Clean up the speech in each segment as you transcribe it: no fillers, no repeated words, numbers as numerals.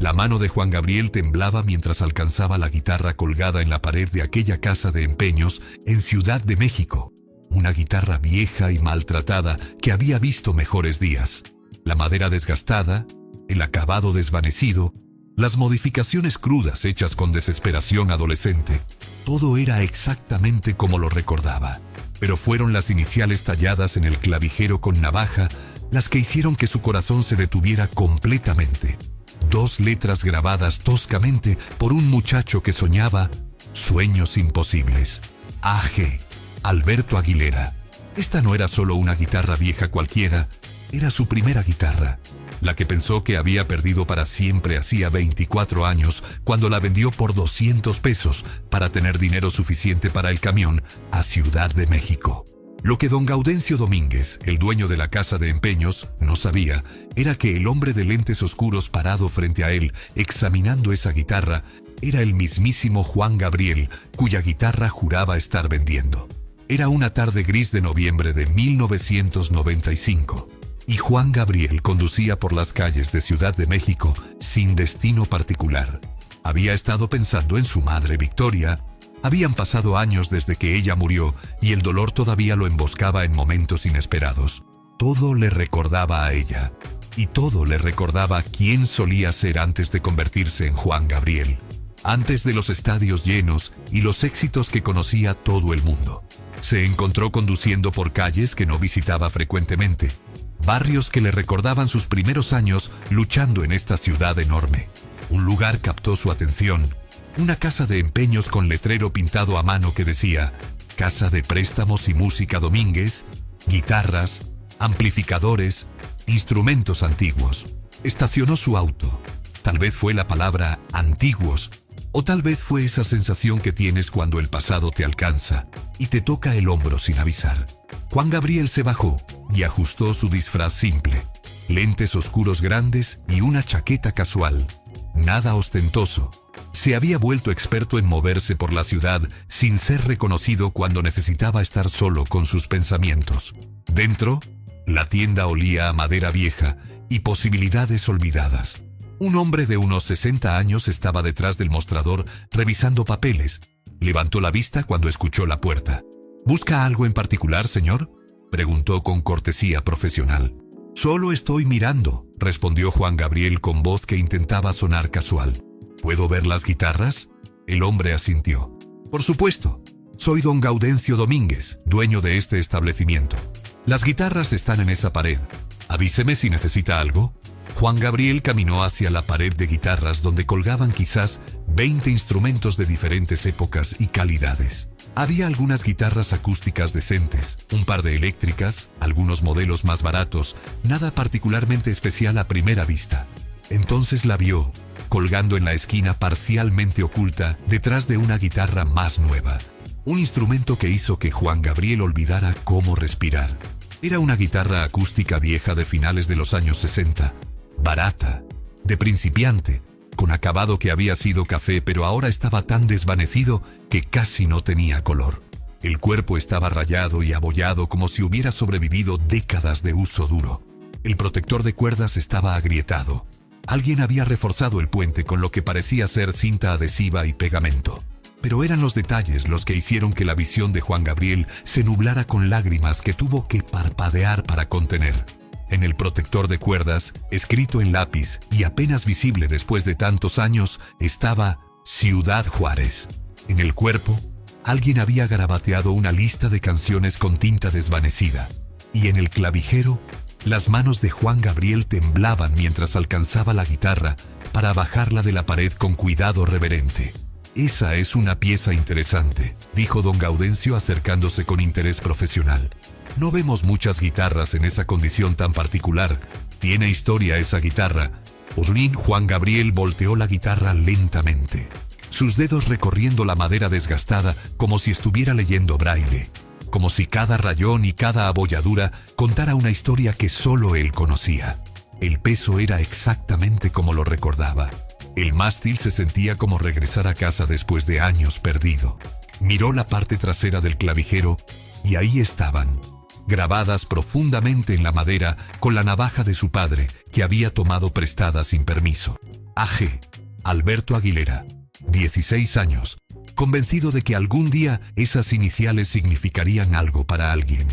La mano de Juan Gabriel temblaba mientras alcanzaba la guitarra colgada en la pared de aquella casa de empeños en Ciudad de México. Una guitarra vieja y maltratada que había visto mejores días. La madera desgastada, el acabado desvanecido, las modificaciones crudas hechas con desesperación adolescente. Todo era exactamente como lo recordaba. Pero fueron las iniciales talladas en el clavijero con navaja las que hicieron que su corazón se detuviera completamente. 2 letras grabadas toscamente por un muchacho que soñaba sueños imposibles. A.G. Alberto Aguilera. Esta no era solo una guitarra vieja cualquiera, era su primera guitarra, la que pensó que había perdido para siempre hacía 24 años cuando la vendió por 200 pesos para tener dinero suficiente para el camión a Ciudad de México. Lo que don Gaudencio Domínguez, el dueño de la casa de empeños, no sabía era que el hombre de lentes oscuros parado frente a él, examinando esa guitarra, era el mismísimo Juan Gabriel, cuya guitarra juraba estar vendiendo. Era una tarde gris de noviembre de 1995, y Juan Gabriel conducía por las calles de Ciudad de México sin destino particular. Había estado pensando en su madre Victoria. Habían pasado años desde que ella murió y el dolor todavía lo emboscaba en momentos inesperados. Todo le recordaba a ella, y todo le recordaba quién solía ser antes de convertirse en Juan Gabriel, antes de los estadios llenos y los éxitos que conocía todo el mundo. Se encontró conduciendo por calles que no visitaba frecuentemente, barrios que le recordaban sus primeros años luchando en esta ciudad enorme. Un lugar captó su atención. Una casa de empeños con letrero pintado a mano que decía Casa de Préstamos y Música Domínguez, guitarras, amplificadores, instrumentos antiguos. Estacionó su auto. Tal vez fue la palabra antiguos, o tal vez fue esa sensación que tienes cuando el pasado te alcanza y te toca el hombro sin avisar. Juan Gabriel se bajó y ajustó su disfraz simple, lentes oscuros grandes y una chaqueta casual. Nada ostentoso. Se había vuelto experto en moverse por la ciudad sin ser reconocido cuando necesitaba estar solo con sus pensamientos. Dentro, la tienda olía a madera vieja y posibilidades olvidadas. Un hombre de unos 60 años estaba detrás del mostrador revisando papeles. Levantó la vista cuando escuchó la puerta. ¿Busca algo en particular, señor?, preguntó con cortesía profesional. «Solo estoy mirando», respondió Juan Gabriel con voz que intentaba sonar casual. «¿Puedo ver las guitarras?». El hombre asintió. «Por supuesto. Soy don Gaudencio Domínguez, dueño de este establecimiento. Las guitarras están en esa pared. Avíseme si necesita algo». Juan Gabriel caminó hacia la pared de guitarras donde colgaban quizás 20 instrumentos de diferentes épocas y calidades. Había algunas guitarras acústicas decentes, un par de eléctricas, algunos modelos más baratos, nada particularmente especial a primera vista. Entonces la vio, colgando en la esquina parcialmente oculta detrás de una guitarra más nueva. Un instrumento que hizo que Juan Gabriel olvidara cómo respirar. Era una guitarra acústica vieja de finales de los años 60, barata, de principiante, con acabado que había sido café pero ahora estaba tan desvanecido que casi no tenía color. El cuerpo estaba rayado y abollado como si hubiera sobrevivido décadas de uso duro. El protector de cuerdas estaba agrietado. Alguien había reforzado el puente con lo que parecía ser cinta adhesiva y pegamento. Pero eran los detalles los que hicieron que la visión de Juan Gabriel se nublara con lágrimas que tuvo que parpadear para contener. En el protector de cuerdas, escrito en lápiz y apenas visible después de tantos años, estaba Ciudad Juárez. En el cuerpo, alguien había garabateado una lista de canciones con tinta desvanecida. Y en el clavijero, las manos de Juan Gabriel temblaban mientras alcanzaba la guitarra para bajarla de la pared con cuidado reverente. «Esa es una pieza interesante», dijo don Gaudencio acercándose con interés profesional. «No vemos muchas guitarras en esa condición tan particular. Tiene historia esa guitarra». Por fin Juan Gabriel volteó la guitarra lentamente, sus dedos recorriendo la madera desgastada como si estuviera leyendo braille, como si cada rayón y cada abolladura contara una historia que solo él conocía. El peso era exactamente como lo recordaba. El mástil se sentía como regresar a casa después de años perdido. Miró la parte trasera del clavijero y ahí estaban, grabadas profundamente en la madera con la navaja de su padre, que había tomado prestada sin permiso. A.G. Alberto Aguilera, 16 años, convencido de que algún día esas iniciales significarían algo para alguien.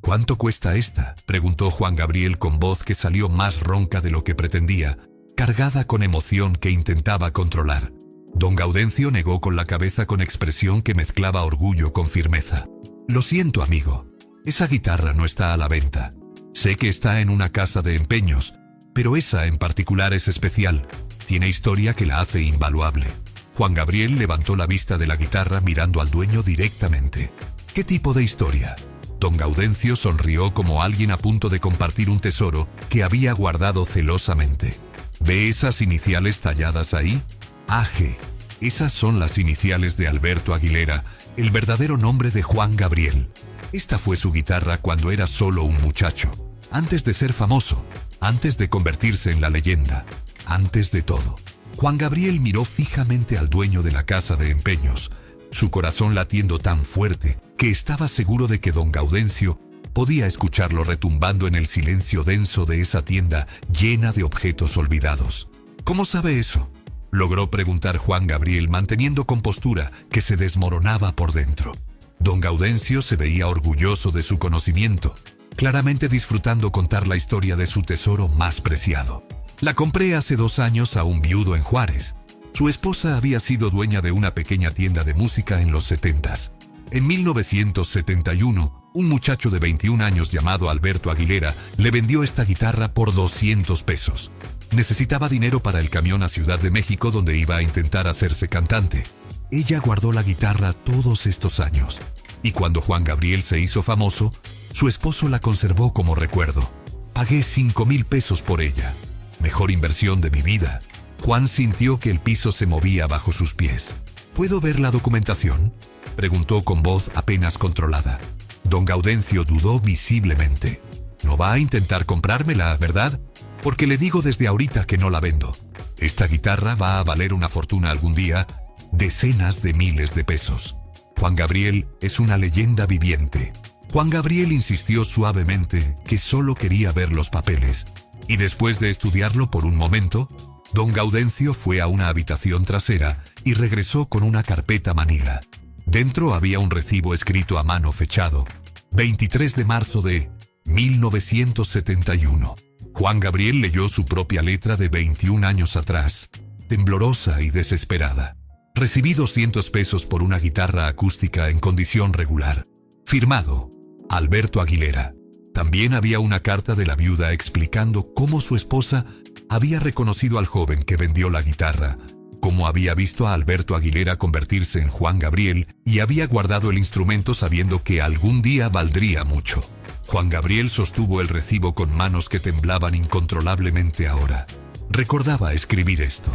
¿Cuánto cuesta esta?, preguntó Juan Gabriel con voz que salió más ronca de lo que pretendía, cargada con emoción que intentaba controlar. Don Gaudencio negó con la cabeza con expresión que mezclaba orgullo con firmeza. Lo siento, amigo. Esa guitarra no está a la venta. Sé que está en una casa de empeños, pero esa en particular es especial. Tiene historia que la hace invaluable. Juan Gabriel levantó la vista de la guitarra mirando al dueño directamente. ¿Qué tipo de historia? Don Gaudencio sonrió como alguien a punto de compartir un tesoro que había guardado celosamente. ¿Ve esas iniciales talladas ahí? A.G. Esas son las iniciales de Alberto Aguilera, el verdadero nombre de Juan Gabriel. Esta fue su guitarra cuando era solo un muchacho, antes de ser famoso, antes de convertirse en la leyenda, antes de todo. Juan Gabriel miró fijamente al dueño de la casa de empeños, su corazón latiendo tan fuerte que estaba seguro de que don Gaudencio podía escucharlo retumbando en el silencio denso de esa tienda llena de objetos olvidados. ¿Cómo sabe eso?, logró preguntar Juan Gabriel manteniendo compostura que se desmoronaba por dentro. Don Gaudencio se veía orgulloso de su conocimiento, claramente disfrutando contar la historia de su tesoro más preciado. La compré hace 2 años a un viudo en Juárez. Su esposa había sido dueña de una pequeña tienda de música en los 70s. En 1971, un muchacho de 21 años llamado Alberto Aguilera le vendió esta guitarra por 200 pesos. Necesitaba dinero para el camión a Ciudad de México donde iba a intentar hacerse cantante. Ella guardó la guitarra todos estos años, y cuando Juan Gabriel se hizo famoso, su esposo la conservó como recuerdo. Pagué 5,000 pesos por ella. Mejor inversión de mi vida. Juan sintió que el piso se movía bajo sus pies. ¿Puedo ver la documentación?, preguntó con voz apenas controlada. Don Gaudencio dudó visiblemente. No va a intentar comprármela, ¿verdad? Porque le digo desde ahorita que no la vendo. Esta guitarra va a valer una fortuna algún día, decenas de miles de pesos. Juan Gabriel es una leyenda viviente. Juan Gabriel insistió suavemente que solo quería ver los papeles, y después de estudiarlo por un momento, don Gaudencio fue a una habitación trasera y regresó con una carpeta manila. Dentro había un recibo escrito a mano fechado, 23 de marzo de 1971. Juan Gabriel leyó su propia letra de 21 años atrás, temblorosa y desesperada. Recibí 200 pesos por una guitarra acústica en condición regular. Firmado, Alberto Aguilera. También había una carta de la viuda explicando cómo su esposa había reconocido al joven que vendió la guitarra, cómo había visto a Alberto Aguilera convertirse en Juan Gabriel y había guardado el instrumento sabiendo que algún día valdría mucho. Juan Gabriel sostuvo el recibo con manos que temblaban incontrolablemente ahora. Recordaba escribir esto.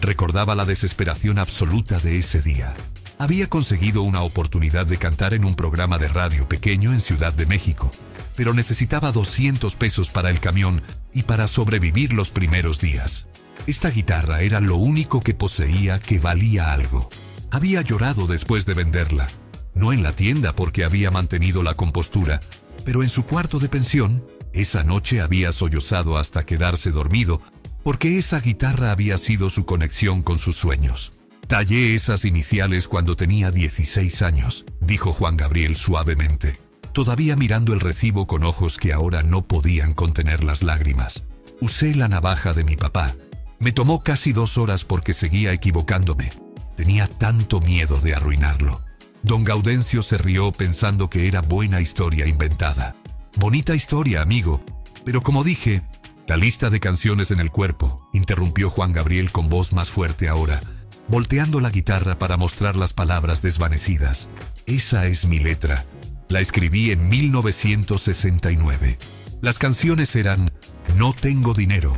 Recordaba la desesperación absoluta de ese día. Había conseguido una oportunidad de cantar en un programa de radio pequeño en Ciudad de México, pero necesitaba 200 pesos para el camión y para sobrevivir los primeros días. Esta guitarra era lo único que poseía que valía algo. Había llorado después de venderla. No en la tienda porque había mantenido la compostura, pero en su cuarto de pensión, esa noche había sollozado hasta quedarse dormido, porque esa guitarra había sido su conexión con sus sueños. Tallé esas iniciales cuando tenía 16 años, dijo Juan Gabriel suavemente, todavía mirando el recibo con ojos que ahora no podían contener las lágrimas. Usé la navaja de mi papá. Me tomó casi 2 horas porque seguía equivocándome. Tenía tanto miedo de arruinarlo. Don Gaudencio se rió pensando que era buena historia inventada. Bonita historia, amigo. Pero como dije, la lista de canciones en el cuerpo, interrumpió Juan Gabriel con voz más fuerte ahora, volteando la guitarra para mostrar las palabras desvanecidas. Esa es mi letra. La escribí en 1969. Las canciones eran No tengo dinero,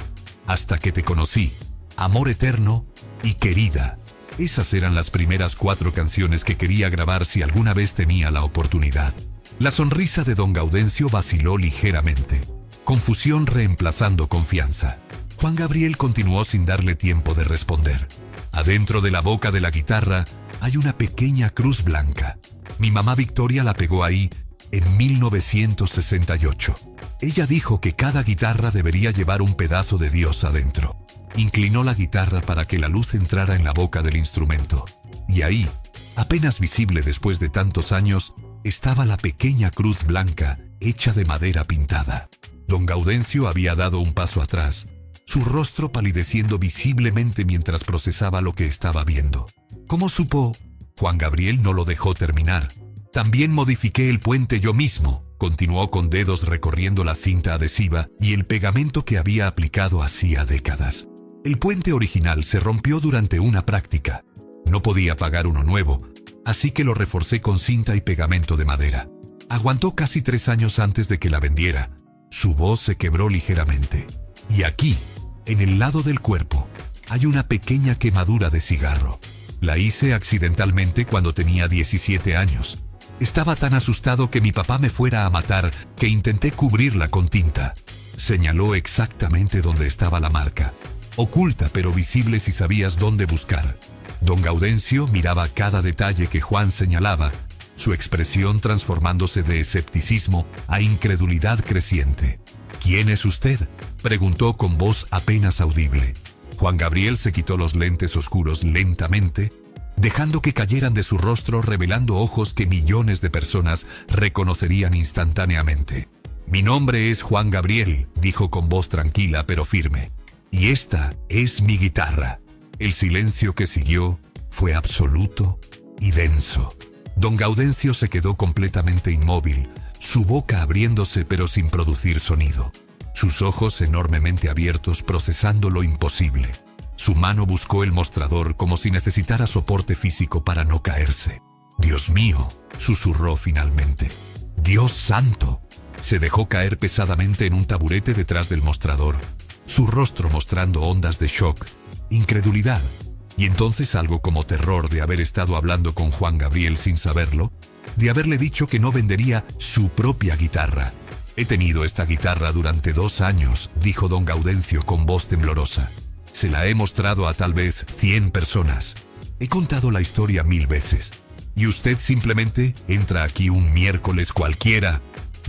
Hasta que te conocí, Amor eterno y Querida. Esas eran las primeras 4 canciones que quería grabar si alguna vez tenía la oportunidad. La sonrisa de don Gaudencio vaciló ligeramente. Confusión reemplazando confianza. Juan Gabriel continuó sin darle tiempo de responder. Adentro de la boca de la guitarra hay una pequeña cruz blanca. Mi mamá Victoria la pegó ahí en 1968. Ella dijo que cada guitarra debería llevar un pedazo de Dios adentro. Inclinó la guitarra para que la luz entrara en la boca del instrumento. Y ahí, apenas visible después de tantos años, estaba la pequeña cruz blanca, hecha de madera pintada. Don Gaudencio había dado un paso atrás, su rostro palideciendo visiblemente mientras procesaba lo que estaba viendo. ¿Cómo supo? Juan Gabriel no lo dejó terminar. También modifiqué el puente yo mismo, continuó con dedos recorriendo la cinta adhesiva y el pegamento que había aplicado hacía décadas. El puente original se rompió durante una práctica. No podía pagar uno nuevo, así que lo reforcé con cinta y pegamento de madera. Aguantó casi 3 años antes de que la vendiera. Su voz se quebró ligeramente. Y aquí, en el lado del cuerpo, hay una pequeña quemadura de cigarro. La hice accidentalmente cuando tenía 17 años. Estaba tan asustado que mi papá me fuera a matar que intenté cubrirla con tinta. Señaló exactamente dónde estaba la marca. Oculta pero visible si sabías dónde buscar. Don Gaudencio miraba cada detalle que Juan señalaba, su expresión transformándose de escepticismo a incredulidad creciente. ¿Quién es usted?, preguntó con voz apenas audible. Juan Gabriel se quitó los lentes oscuros lentamente, dejando que cayeran de su rostro revelando ojos que millones de personas reconocerían instantáneamente. «Mi nombre es Juan Gabriel», dijo con voz tranquila pero firme. «Y esta es mi guitarra». El silencio que siguió fue absoluto y denso. Don Gaudencio se quedó completamente inmóvil, su boca abriéndose pero sin producir sonido. Sus ojos enormemente abiertos procesando lo imposible. Su mano buscó el mostrador como si necesitara soporte físico para no caerse. «Dios mío», susurró finalmente. «Dios santo». Se dejó caer pesadamente en un taburete detrás del mostrador, su rostro mostrando ondas de shock, incredulidad, y entonces algo como terror de haber estado hablando con Juan Gabriel sin saberlo, de haberle dicho que no vendería su propia guitarra. «He tenido esta guitarra durante 2 años», dijo don Gaudencio con voz temblorosa. «Se la he mostrado a tal vez 100 personas. He contado la historia 1000 veces. Y usted simplemente entra aquí un miércoles cualquiera».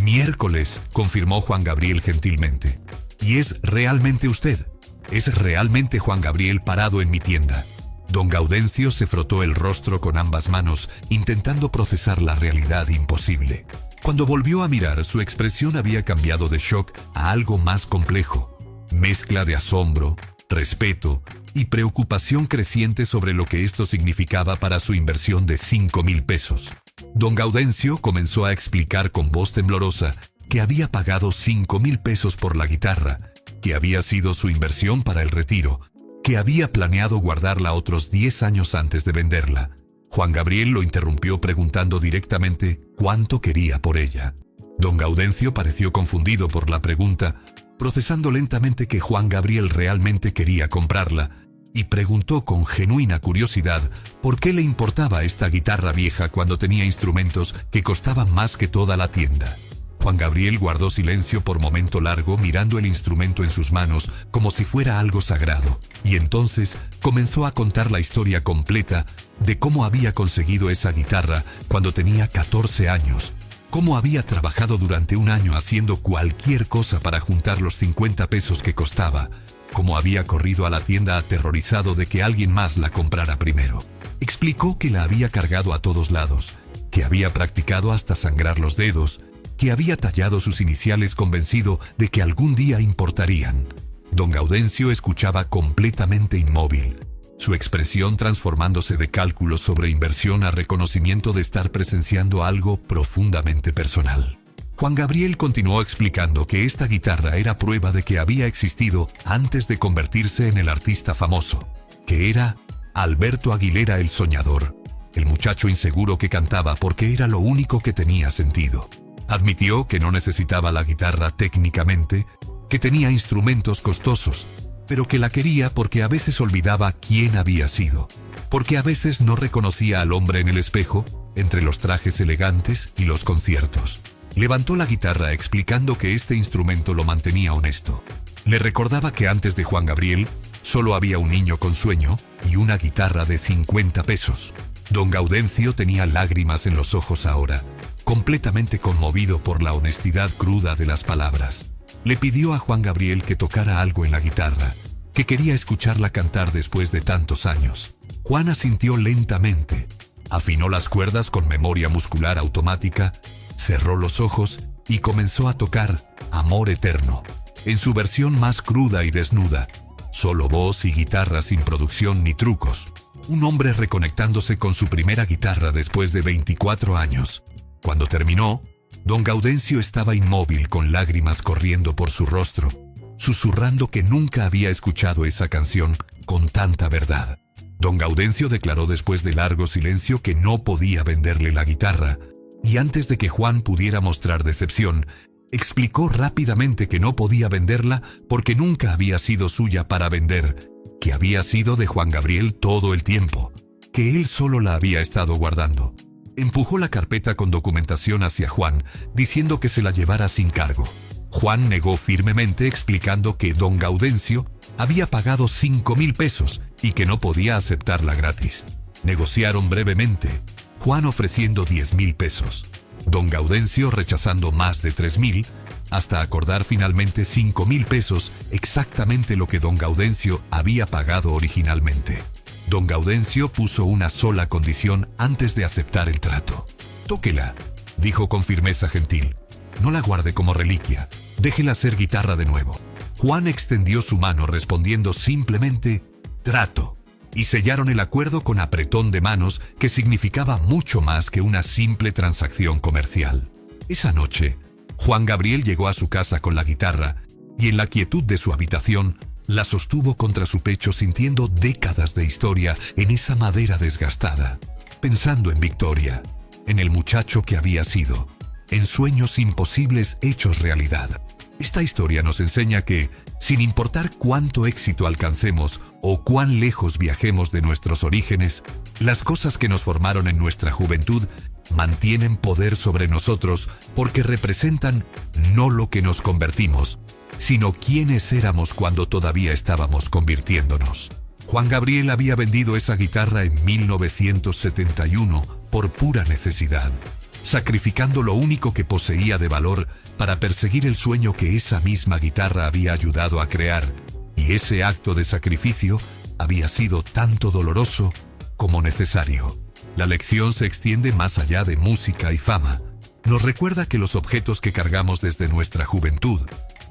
«Miércoles», confirmó Juan Gabriel gentilmente. «Y es realmente usted. Es realmente Juan Gabriel parado en mi tienda». Don Gaudencio se frotó el rostro con ambas manos, intentando procesar la realidad imposible. Cuando volvió a mirar, su expresión había cambiado de shock a algo más complejo. Mezcla de asombro, respeto y preocupación creciente sobre lo que esto significaba para su inversión de 5,000 pesos. Don Gaudencio comenzó a explicar con voz temblorosa que había pagado 5,000 pesos por la guitarra, que había sido su inversión para el retiro, que había planeado guardarla otros 10 años antes de venderla. Juan Gabriel lo interrumpió preguntando directamente cuánto quería por ella. Don Gaudencio pareció confundido por la pregunta, procesando lentamente que Juan Gabriel realmente quería comprarla, y preguntó con genuina curiosidad por qué le importaba esta guitarra vieja cuando tenía instrumentos que costaban más que toda la tienda. Juan Gabriel guardó silencio por momento largo mirando el instrumento en sus manos como si fuera algo sagrado, y entonces comenzó a contar la historia completa de cómo había conseguido esa guitarra cuando tenía 14 años, cómo había trabajado durante 1 año haciendo cualquier cosa para juntar los 50 pesos que costaba, cómo había corrido a la tienda aterrorizado de que alguien más la comprara primero. Explicó que la había cargado a todos lados, que había practicado hasta sangrar los dedos, que había tallado sus iniciales convencido de que algún día importarían. Don Gaudencio escuchaba completamente inmóvil, su expresión transformándose de cálculos sobre inversión a reconocimiento de estar presenciando algo profundamente personal. Juan Gabriel continuó explicando que esta guitarra era prueba de que había existido antes de convertirse en el artista famoso, que era Alberto Aguilera el soñador, el muchacho inseguro que cantaba porque era lo único que tenía sentido. Admitió que no necesitaba la guitarra técnicamente, que tenía instrumentos costosos, pero que la quería porque a veces olvidaba quién había sido, porque a veces no reconocía al hombre en el espejo, entre los trajes elegantes y los conciertos. Levantó la guitarra explicando que este instrumento lo mantenía honesto. Le recordaba que antes de Juan Gabriel, solo había un niño con sueño y una guitarra de 50 pesos. Don Gaudencio tenía lágrimas en los ojos ahora, completamente conmovido por la honestidad cruda de las palabras. Le pidió a Juan Gabriel que tocara algo en la guitarra, que quería escucharla cantar después de tantos años. Juan asintió lentamente, afinó las cuerdas con memoria muscular automática, cerró los ojos y comenzó a tocar Amor Eterno, en su versión más cruda y desnuda, solo voz y guitarra sin producción ni trucos. Un hombre reconectándose con su primera guitarra después de 24 años. Cuando terminó, don Gaudencio estaba inmóvil con lágrimas corriendo por su rostro, susurrando que nunca había escuchado esa canción con tanta verdad. Don Gaudencio declaró después de largo silencio que no podía venderle la guitarra, y antes de que Juan pudiera mostrar decepción, explicó rápidamente que no podía venderla porque nunca había sido suya para vender, que había sido de Juan Gabriel todo el tiempo, que él solo la había estado guardando. Empujó la carpeta con documentación hacia Juan, diciendo que se la llevara sin cargo. Juan negó firmemente, explicando que don Gaudencio había pagado 5,000 pesos y que no podía aceptarla gratis. Negociaron brevemente, Juan ofreciendo 10,000 pesos, don Gaudencio rechazando más de 3,000, hasta acordar finalmente 5,000 pesos, exactamente lo que don Gaudencio había pagado originalmente. Don Gaudencio puso una sola condición antes de aceptar el trato. «Tóquela», dijo con firmeza gentil. «No la guarde como reliquia. Déjela ser guitarra de nuevo». Juan extendió su mano respondiendo simplemente «trato», y sellaron el acuerdo con apretón de manos que significaba mucho más que una simple transacción comercial. Esa noche, Juan Gabriel llegó a su casa con la guitarra y en la quietud de su habitación la sostuvo contra su pecho sintiendo décadas de historia en esa madera desgastada, pensando en Victoria, en el muchacho que había sido, en sueños imposibles hechos realidad. Esta historia nos enseña que, sin importar cuánto éxito alcancemos o cuán lejos viajemos de nuestros orígenes, las cosas que nos formaron en nuestra juventud mantienen poder sobre nosotros porque representan no lo que nos convertimos, sino quiénes éramos cuando todavía estábamos convirtiéndonos. Juan Gabriel había vendido esa guitarra en 1971 por pura necesidad, sacrificando lo único que poseía de valor para perseguir el sueño que esa misma guitarra había ayudado a crear, y ese acto de sacrificio había sido tanto doloroso como necesario. La lección se extiende más allá de música y fama. Nos recuerda que los objetos que cargamos desde nuestra juventud,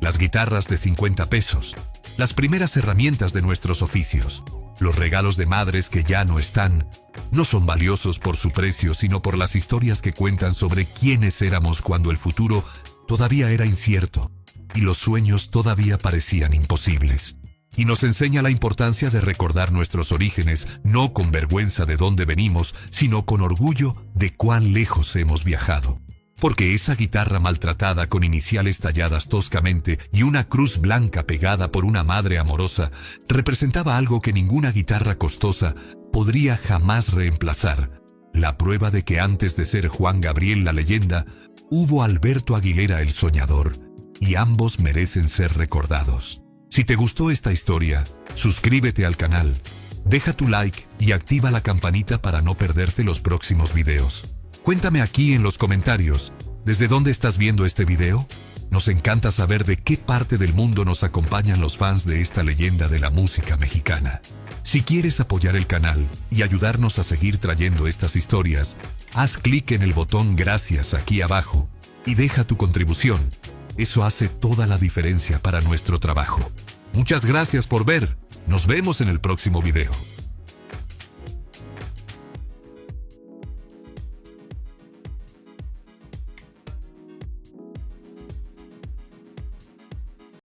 las guitarras de 50 pesos, las primeras herramientas de nuestros oficios, los regalos de madres que ya no están, no son valiosos por su precio, sino por las historias que cuentan sobre quiénes éramos cuando el futuro todavía era incierto y los sueños todavía parecían imposibles. Y nos enseña la importancia de recordar nuestros orígenes, no con vergüenza de dónde venimos, sino con orgullo de cuán lejos hemos viajado. Porque esa guitarra maltratada con iniciales talladas toscamente y una cruz blanca pegada por una madre amorosa representaba algo que ninguna guitarra costosa podría jamás reemplazar. La prueba de que antes de ser Juan Gabriel la leyenda, hubo Alberto Aguilera el soñador, y ambos merecen ser recordados. Si te gustó esta historia, suscríbete al canal, deja tu like y activa la campanita para no perderte los próximos videos. Cuéntame aquí en los comentarios, ¿desde dónde estás viendo este video? Nos encanta saber de qué parte del mundo nos acompañan los fans de esta leyenda de la música mexicana. Si quieres apoyar el canal y ayudarnos a seguir trayendo estas historias, haz clic en el botón Gracias aquí abajo y deja tu contribución. Eso hace toda la diferencia para nuestro trabajo. Muchas gracias por ver. Nos vemos en el próximo video.